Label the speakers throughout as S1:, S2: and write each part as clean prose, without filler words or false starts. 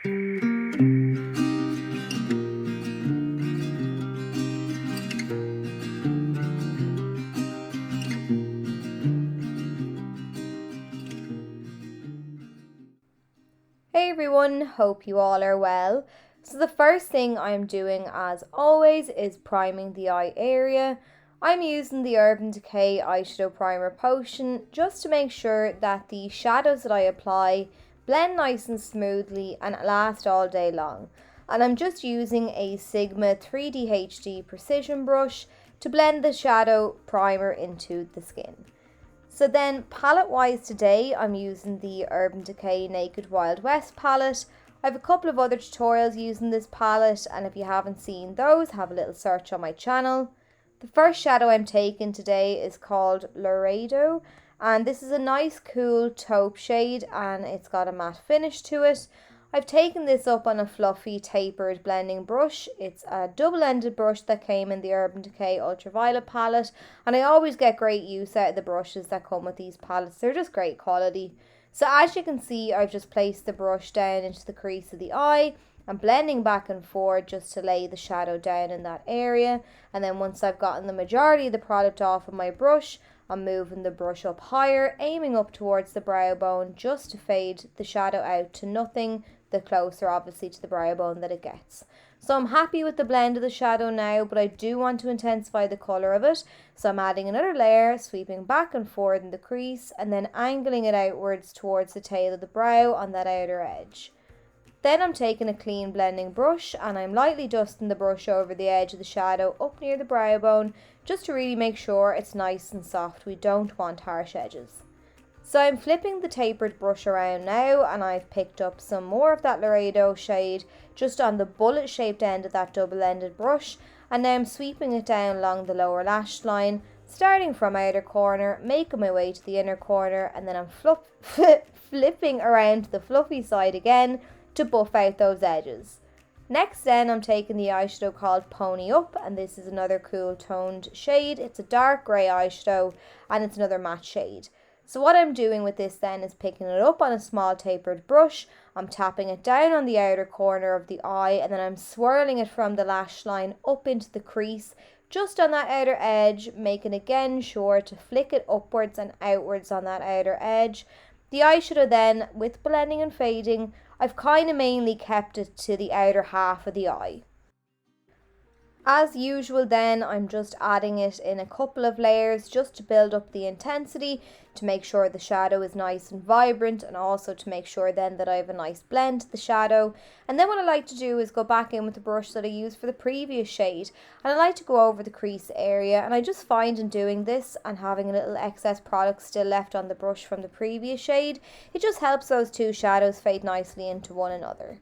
S1: Hey everyone, hope you all are well. So the first thing I'm doing as always is priming the eye area. I'm using the Urban Decay eyeshadow primer potion just to make sure that the shadows that I apply blend nice and smoothly and last all day long. And I'm just using a Sigma 3D HD precision brush to blend the shadow primer into the skin. So then palette wise today I'm using the Urban Decay Naked Wild West palette. I have a couple of other tutorials using this palette, and if you haven't seen those, have a little search on my channel. The first shadow I'm taking today is called Laredo, and this is a nice cool taupe shade and it's got a matte finish to it. I've taken this up on a fluffy tapered blending brush. It's a double-ended brush that came in the Urban Decay Ultraviolet palette, and I always get great use out of the brushes that come with these palettes. They're just great quality. So as you can see, I've just placed the brush down into the crease of the eye and blending back and forth just to lay the shadow down in that area. And then once I've gotten the majority of the product off of my brush, I'm moving the brush up higher, aiming up towards the brow bone just to fade the shadow out to nothing, the closer obviously to the brow bone that it gets. So I'm happy with the blend of the shadow now, but I do want to intensify the colour of it. So I'm adding another layer, sweeping back and forward in the crease and then angling it outwards towards the tail of the brow on that outer edge. Then I'm taking a clean blending brush and I'm lightly dusting the brush over the edge of the shadow up near the brow bone just to really make sure it's nice and soft. We don't want harsh edges. So I'm flipping the tapered brush around now and I've picked up some more of that Laredo shade just on the bullet shaped end of that double-ended brush, and now I'm sweeping it down along the lower lash line, starting from outer corner, making my way to the inner corner, and then I'm flipping around to the fluffy side again to buff out those edges. Next then I'm taking the eyeshadow called Pony Up, and this is another cool toned shade. It's a dark grey eyeshadow and it's another matte shade. So what I'm doing with this then is picking it up on a small tapered brush, I'm tapping it down on the outer corner of the eye, and then I'm swirling it from the lash line up into the crease, just on that outer edge, making again sure to flick it upwards and outwards on that outer edge. The eyeshadow then, with blending and fading, I've kind of mainly kept it to the outer half of the eye. As usual then, I'm just adding it in a couple of layers just to build up the intensity, to make sure the shadow is nice and vibrant, and also to make sure then that I have a nice blend to the shadow. And then what I like to do is go back in with the brush that I used for the previous shade, and I like to go over the crease area, and I just find in doing this and having a little excess product still left on the brush from the previous shade, it just helps those two shadows fade nicely into one another.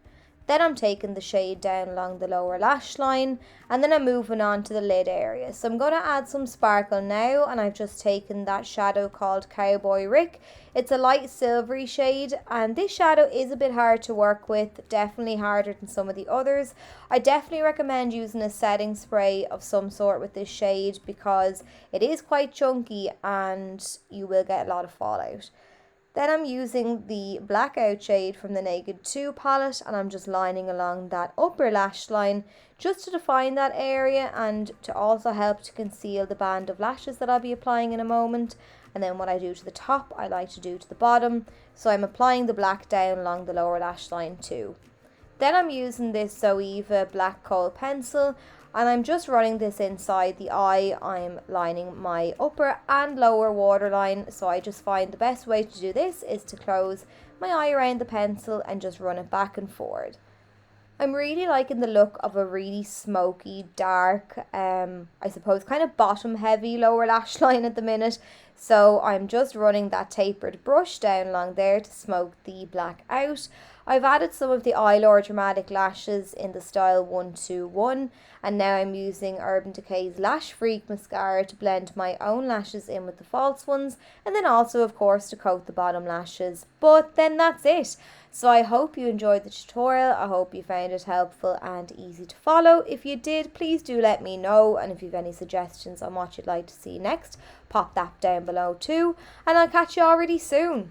S1: Then I'm taking the shade down along the lower lash line, and then I'm moving on to the lid area. So I'm going to add some sparkle now, and I've just taken that shadow called Cowboy Rick. It's a light silvery shade, and this shadow is a bit hard to work with, definitely harder than some of the others. I definitely recommend using a setting spray of some sort with this shade because it is quite chunky and you will get a lot of fallout. Then I'm using the Blackout shade from the Naked 2 palette, and I'm just lining along that upper lash line just to define that area and to also help to conceal the band of lashes that I'll be applying in a moment. And then what I do to the top, I like to do to the bottom. So I'm applying the black down along the lower lash line too. Then I'm using this Zoeva Black Kohl pencil, and I'm just running this inside the eye. I'm lining my upper and lower waterline, so I just find the best way to do this is to close my eye around the pencil and just run it back and forward. I'm really liking the look of a really smoky, dark, I suppose kind of bottom heavy lower lash line at the minute. So I'm just running that tapered brush down along there to smoke the black out. I've added some of the Eyelure Dramatic lashes in the style 121, and now I'm using Urban Decay's Lash Freak mascara to blend my own lashes in with the false ones, and then also of course to coat the bottom lashes. But then that's it. So I hope you enjoyed the tutorial. I hope you found it helpful and easy to follow. If you did, please do let me know, and if you have any suggestions on what you'd like to see next, pop that down below too, and I'll catch you all really soon.